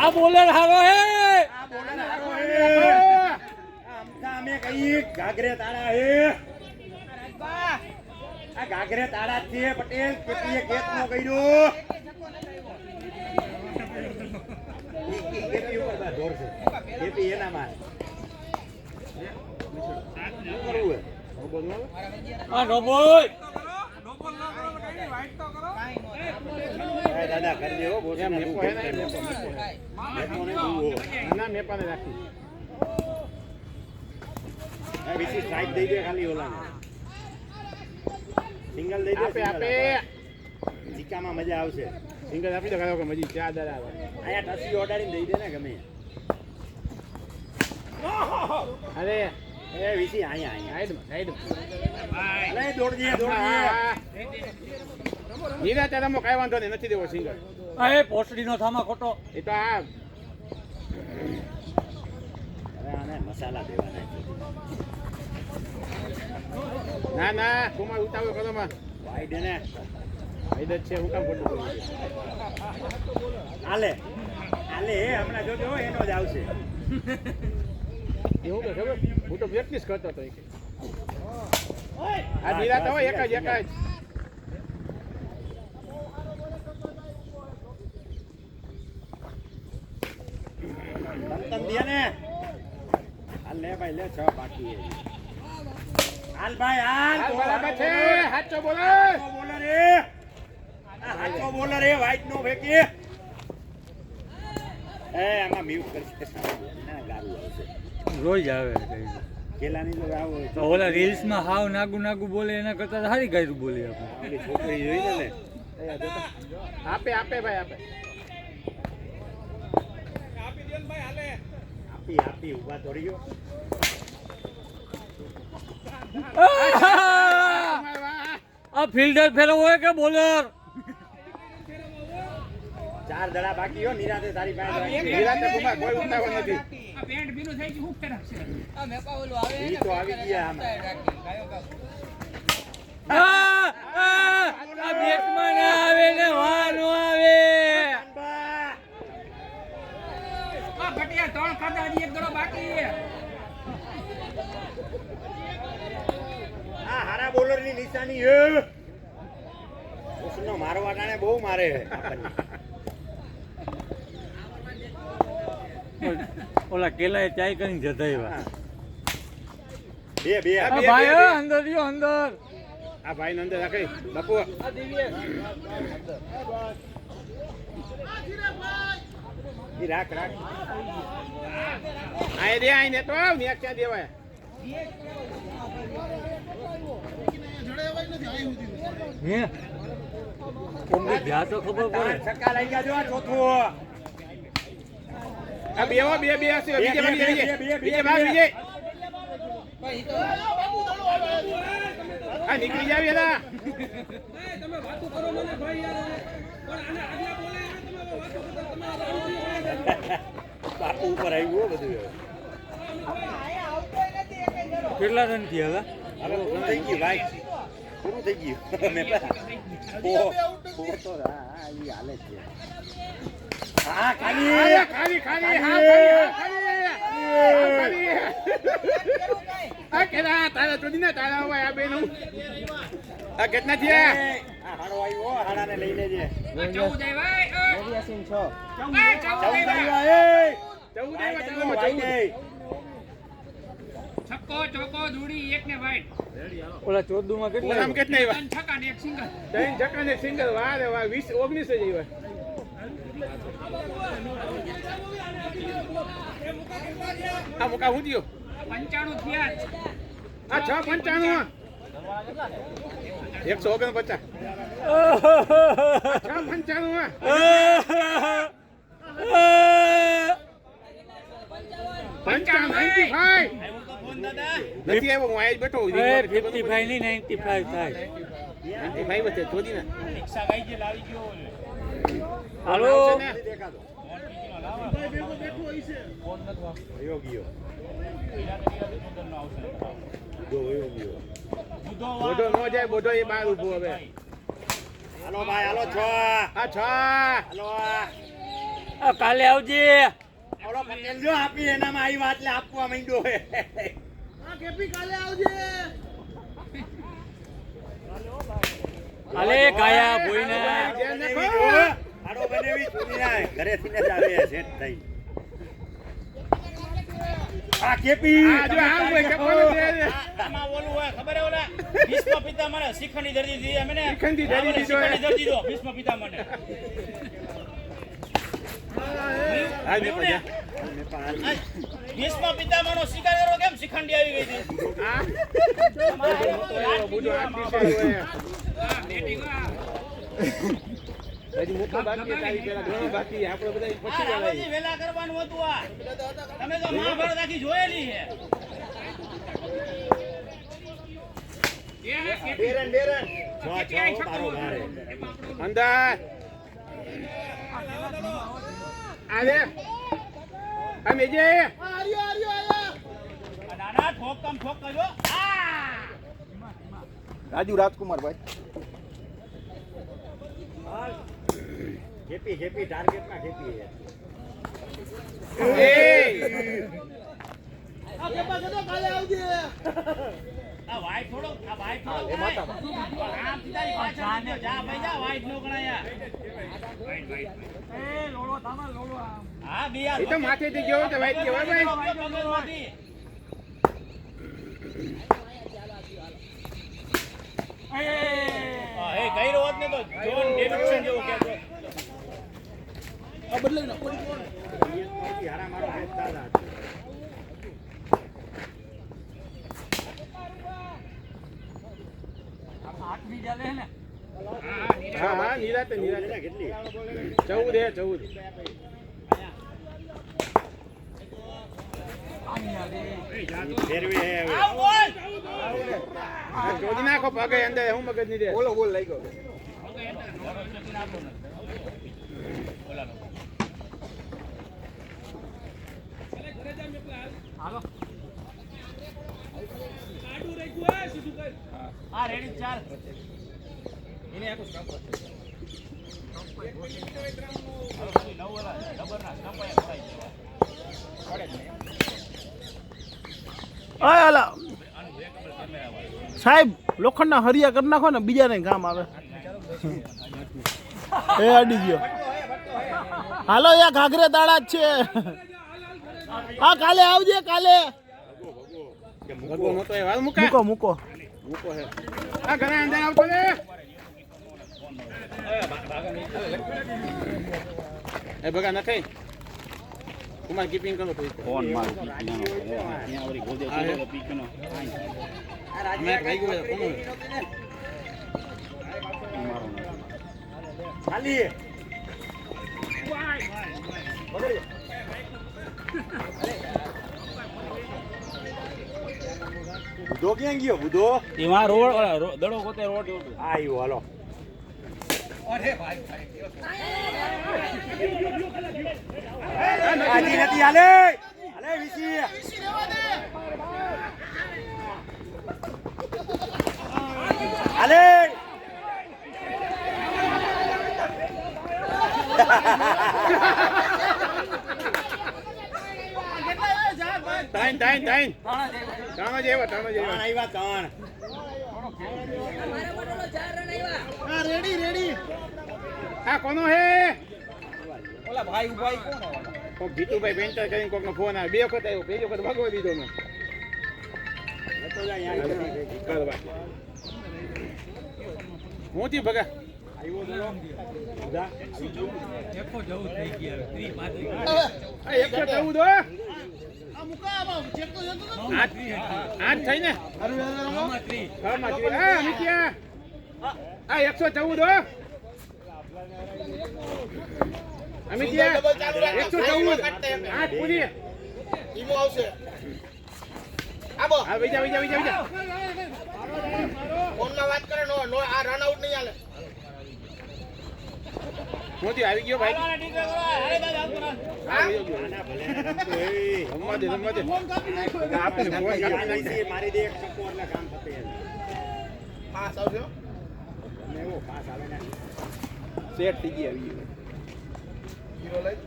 આ બોલર હારો હે. આમતા અમે કઈ ગાગરે તાળા હે આ ગાગરે તાળા છે પટેલ કેપીએ કેત નો કર્યો કેપી ઉપર બા દોર છે કેપી એના માં શું કરવું હે આ નો બોલ. એ દાદા કરી દેવો બોસ એમ ને મેપો હે ને મેપો ને દૂવો ના મેપાને રાખી એ બીજી સ્ટ્રાઇક દઈ દે ખાલી ઓલાને સિંગલ દઈ દે આપે ચીકામાં મજા આવશે સિંગલ આપી દો ખાલી કે મજી ચા દર આવે આયા ટસી ઓડાડીને દઈ દે ને ગમે અરે એ વિસી આયા સાઈડ અરે દોડજે નીરા તારામાં કાંઈ વાંધો નહીં નથી દેવો સિંગલ આ એ પોસડીનો થામા ખોટો. એ તો આ હવે આને મસાલા દેવાના ના કુમાર ઉતાવળ કરો માં વાઈડ ને વાઈડ જ છે હું કામ ખોટું કરું આલે હમણાં જોજો એનો જ આવશે એવું કે ખબર હું તો પ્રેક્ટિસ કરતો હતો એ કે આ નીરા તો હોય એક જ તમ દે ને હાલ લે ભાઈ લે 6 બાકી છે હાલ ભાઈ હાલ બરાબર છે સાચો બોલો બોલર એ આ હાચો બોલર એ વાઈટ નો ફેંકી એ આમાં મ્યુટ કરશે ના ગારું આવશે રોજ આવે. કેલાની તો આવો તો ઓલા રીલ્સમાં હાવ નાગુ બોલે એના કરતા સારી ગાયરું બોલે આપણે. આપણી છોકરી જોઈ ને આપે ભાઈ આપે આપી ઉભા તો રહ્યો આ ફિલ્ડર ફેરવો હોય કે બોલર? 4 દડા બાકી હો નિરાતે તારી પાસે નીરા કુમાર કોઈ ઉતાવળ નથી આ પેન્ટ ભીનું થઈ ગયું હું ફેરવશે આ મેપા ઓલું આવે ઈ તો આવી ગયા આમાં આ બેટમાં ના આવે ને વાનો આવે. આ ઘટિયા 3 ખાધા હજી એક દડો બાકી છે આ હારા બોલર ની નિશાની હે ઉસનો મારવા ટાણે બહુ મારે આપણને ઓલા કેલાએ ચાય કરીને જતા આવ્યા. બે આ ભાઈ અંદર રહ્યો અંદર. આ ભાઈ ને અંદર રાખી બાપુ ઈ રાખ આઈને તો આવ ને ક્યાં દેવાય હે કોણ ગયા તો ખબર પડે. છક્કા લઈ ગયા જો આ ચોથું આ બેવા બે હશે બીજે ભાગ આ નીકળી જાવ એલા તમે વાતો કરો મને ભાઈ યાર પણ આને આગલા બોલે તમે વાતો કરતા તમે બાપુ ઉપર આવ્યું હો બધું કેટલા રન થયા હવે પૂરું થઈ ગયું ભાઈ પૂરું થઈ ગયું મેં તો હા ઈ હાલે છે હા ખાલી ખાલી ખાલી આ કેલા તારા ચોદીના તારા હોય આ બેનું આ કેટલા થયા આ હાડો આવ્યો હાડાને લઈ લેજે 14 જાય ભાઈ ઓરિયાસીન 6 છક્કો ચોકો દૂડી એક ને વાઈટ ઓલા 14 માં કેટલા ઓલા કેટલા આવ્યા 3 છક્કા ને એક સિંગલ 3 છક્કા ને સિંગલ વાહ રે વાહ 20 19 જ આવ્યા આ મુકા હું થયો 95 થયા આ 695 149 નથી આવ્યો હું આજ બેઠો 55 ની 95 થાય 95 વચ્ચે જોદી ને રિક્ષા ગઈ જે લાવી ગયો હાલો દેખાતો યોગીઓ બોધો નો જાય બોધો એ બહાર ઊભો હવે હાલો ભાઈ હાલો 6 આ 6 હાલો આ કાલે આવજે ઓલો પટેલ જો આપી એનામાં આવી વાત લે આપવા માંડ્યો હે આ કેપી કાલે આવજે અલે ગાયા ભોઈના આડો બનેવી ચૂની ના ઘરે થી જ આવે સેટ થઈ આ કેપી આ જો આ હોય કેપોનો દે આમાં ઓલું હોય ખબર હે ઓલા ભીષ્મ પિતામહને શિખંડી ધરી દીધી અમને શિખંડી ધરી દીધો શિખંડી ધરી દીધો ભીષ્મ પિતામહને આ મે પજા ભીષ્મ પિતામહનો શિકાર કરો કેમ શિખંડી આવી ગઈ હતી બુડો આટી છે હજી મોટો બાકી તારી પેલા ઘણો બાકી આપણે બધા પછી રામાજી વેલા કરવાનું હતું આ તમે તો મહાભારત આખી જોયેલી છે બેરન તારો ભારે અંદર આલે અમે જે નાના ઠોક કમ ઠોક કરજો રાજુ રાજકુમાર ભાઈ હેપી ટાર્ગેટ માં હેપી આ વાઈટ થોડો એ માતા આમ સીધાની પાછળ જા ભાઈ જા વાઈટ નો ગણાયા એ લોડો થામા લોડો હા બિયા એ તો માથેથી ગયો તો વાઈટ કેવા ભાઈ એ કઈ રોત ને તો જોન ડેવિડસન જેવો કે આ બદલાઈ ના હારા મારો હાથ દાદા હા નિરાતે કેટલી 14 આવ બોલ જોડી નાખો પગે અંદર હું મગજ ની દે બોલો બોલ લઈ ગયો આ રેડી ચાલ એને આખો સ્ટાફ સાહેબ લોખંડના હરિયા કરી નાખો ને બીજાને કામ આવે એ અડી ગયો હાલો યા ઘાઘરે દાડા જ છે હા કાલે આવજે કાલે ભગવો મોટો એ વાલ મૂકો મૂકો હે આ ઘણા અંદર આવતો રે એ બગા નખાઈ કુમાર કીપિંગ કરો તો ફોન માર અહીંયા ઓરી ગોદે ચલો પીકનો અમે ભાઈ ગયો કોણ ખાલી બુધો ક્યાં ગયો બુધો એમાં રોડ દડો કોતે રોડ હતો આવ્યો હાલો અરે ભાઈ આજી નથી હાલે હાલે વિસી ત્રણ જ આવ્યા ત્રણ. હા રેડી હા કોનો હે ઓલા ભાઈ ઉભાઈ કોણ કોક જીતુભાઈ પેન્ટર કરીને કોકનો ફોન આવે. 2 વખત આવ્યો, પહેલી વખત ભગવા દીધો મેં. હું થી ભગા આઠ થઈ ને 114 અમિત્યા 114 આઠ પૂરી ઈમો આવશે આબો હા બીજા ફોનમાં વાત કરે નો નો આ રન આઉટ નહીં હાલે મોતી આવી ગયો ભાઈ રમવા દે આપણે ફોન કાપી નાખી મારી દે એક ચક્કો એટલે કામ પતે પાસ આવશે એવો પાસ આવે ને સેટ થઈ ગઈ આવી ગયો જીરો લઈ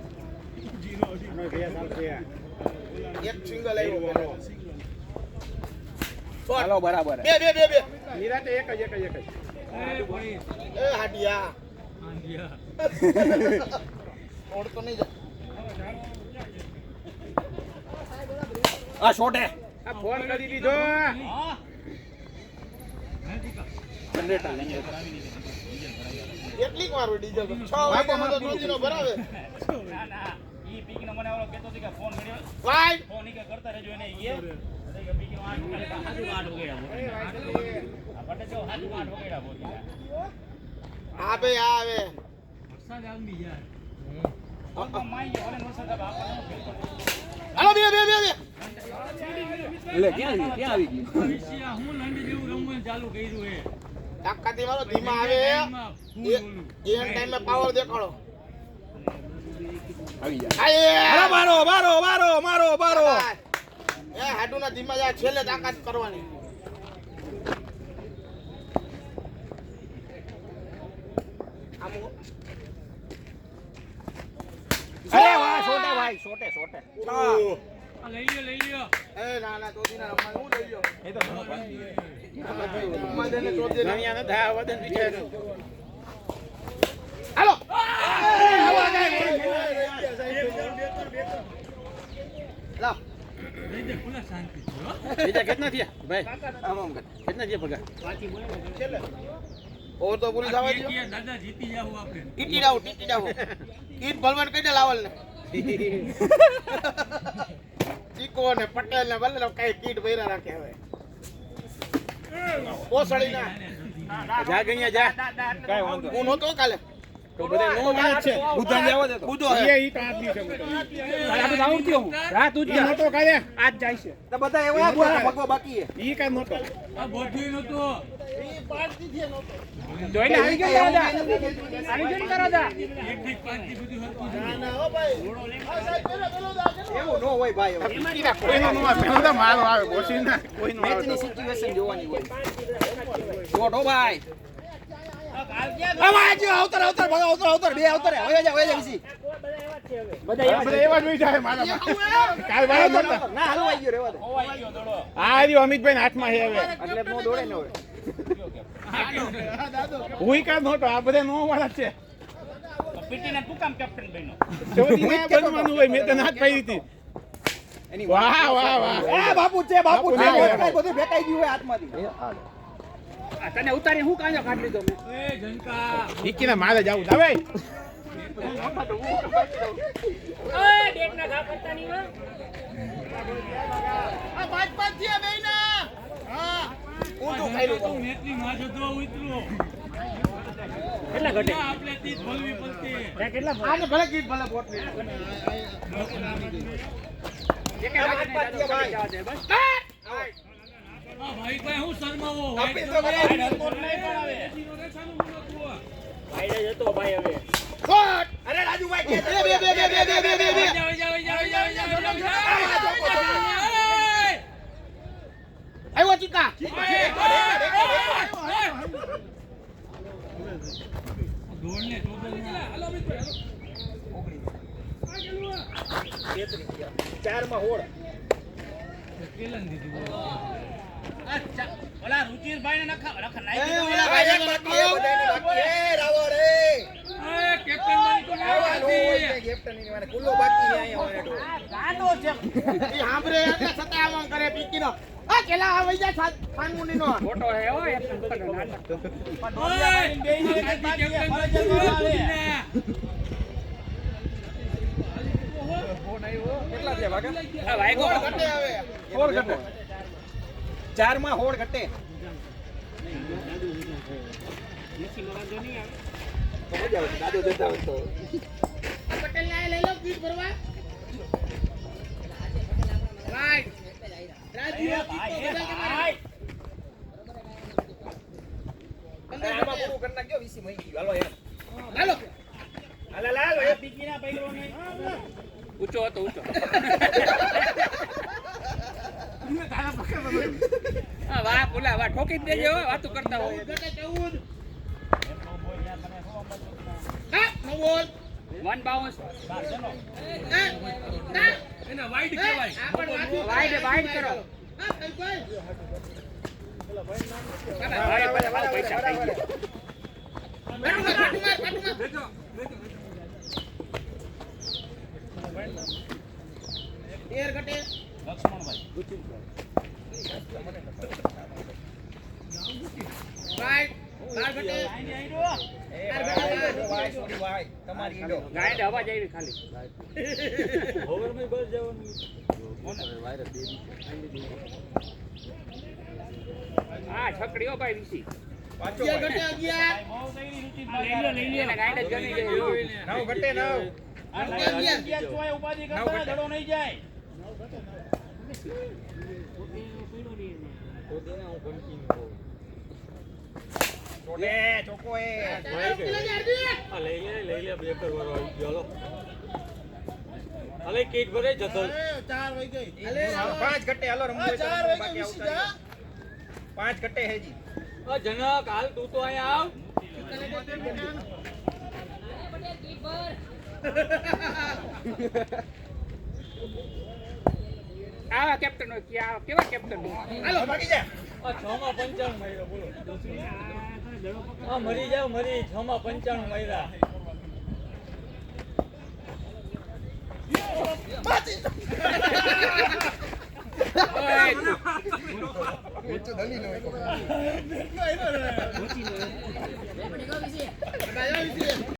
જીરો ભૈયા ચાલશે એક સિંગલ આવ્યો હાલો બરાબર બે નિરાતે એક જ એ હાડિયા ઓળતો નહીં જા આ શોટે આ ફોન કરી દીધો કેટલીક વાર ડીજે 6 વાગ્યામાં તો નદીનો ભરાવે ના ના ઈ પીક ને મને ઓલો કહેતો હતો કે ફોન કર્યો વાય ફોન ઈ કે કરતા રહેજો એને ઈ કે પીક નો આઠ વગેડા આ બટે જો હાજુ 8 વગેડા બોલી હા ભાઈ આવે માઈ ગયો અને વરસાદ આપણને હાલો બે એટલે ક્યાં આવી ગયું તાકાતી વાળો ધીમા આવે એ ટાઈમે પાવર દેખાડો આવી જાય મારો એ હાડુના ધીમા જા છેલ્લે તાકાત કરવાની અરે વાહ છોટે ભાઈ છોટે લઈ લ્યો એ ના ચોથી ના રમવાનું હું લઈ લ્યો એ તો મદને ચોથી નણિયા ન થા વદન પીછે હાલો લા બીજા કેટલા થયા ભાઈ આમ કેટલા થયા પગા છેલ્લે ઓર તો પૂરી થવા દો દાદા જીતી જાવ આપણે ટીટી જાવ કીટ ભલવાન કઈ દે લાવલ ને ચીકો ને પટેલ ને બલ્લે કઈ કીટ ભર્યા રાખે હવે ઓસળી ના જા ગણ્યા જા કઈ વાંધો હું નહોતો કાલે તો બધા નો વાત છે બુધા લેવા દે તો બુધો હે ઈ તો આદમી છે આપણે આવડતી હું રાત ઈ નોટો કાલે આજ જાય છે તો બધા એવા ભગવા બાકી હે ઈ કા નોટો આ બોધી નતો જોઈને આવી ગયો દાદા આની જોઈ કરો દા એક થી 5 થી બધું હરતું છે ના હો ભાઈ આ સાહેબ પેલો દા એવું નો હોય ભાઈ કોઈનો નો આવે પેલો તો મારો આવે બોસી ના કોઈનો આવે મેચની સિચ્યુએશન જોવાની હોય છોટો ભાઈ અવાજ બે અવતર હોય જા વિસી બધા એવા જ હોય જાય મારા કાલ વાળો નતો ના હાલો આવી ગયો રેવા દે આ રહ્યો અમિતભાઈ હાથમાં છે હવે એટલે નો દોડે ને હવે હુઈ કા નહોતો આ બધા નો વાળા છે પીટીને તું કામ કેપ્ટન બન્યો ચોથી ના બનવાનું હોય મેં તો નાચ પાડી હતી એની વાહ એ બાપુ છે બાપુ છે. બધું ભેટાઈ ગયું હોય હાથમાંથી તને ઉતારી હું કાંજો કાઢ લીધો મેં એ જનકા નિકીને મારે જાવું હવે આ પાંચ થયા બેયના હા ઊંધું ખાઈલું તો નેટની માં જતો ઉતરો કેટલા ઘટે આપણે તીજ બોલવી પડતી આને ભલે કીટ ભલે બોટ ને આ ભાઈ ભાઈ હું શરમાવો આપી તો કરે શોટ અરે રાજુભાઈ કે બે આવ્યો ચીકા દોડને ઓલા રુચિરભાઈ ને નખા કેપ્ટન બની તો ફોટો હે ઓ એક નંબર નો ચારમાં હોડ ઘટે ઊંચો હતો ઊંચો હા વાહ બોલા વાહ ઠોકી જ દેજો હો, વાતો કરતા હોય વન બાઉન્સ એને વાઈડ કહેવાય. વાઈડ વાઈડ કરો વાઈડ પૈસા થઈ ગયા ગાઈડ અવાજ આવી ખાલી હા છકડીઓ ભાઈ વીસી લઈ લે ને ગાઈડ જ ગમી જાય ઉપાધિ કરતા ધડો નહીં જાય પાંચ ઘટે હાલો રમવું હોય તો રમો, બાકી આવતા રહ્યો. પાંચ ઘટે હેજી જનક હાલ તું તો અહીંયા આવ. આવા કેપ્ટન કેવા કેપ્ટન હાલો બાકી જા મરી જાવ મરી 6 માં 95 મર્યા. દલી નો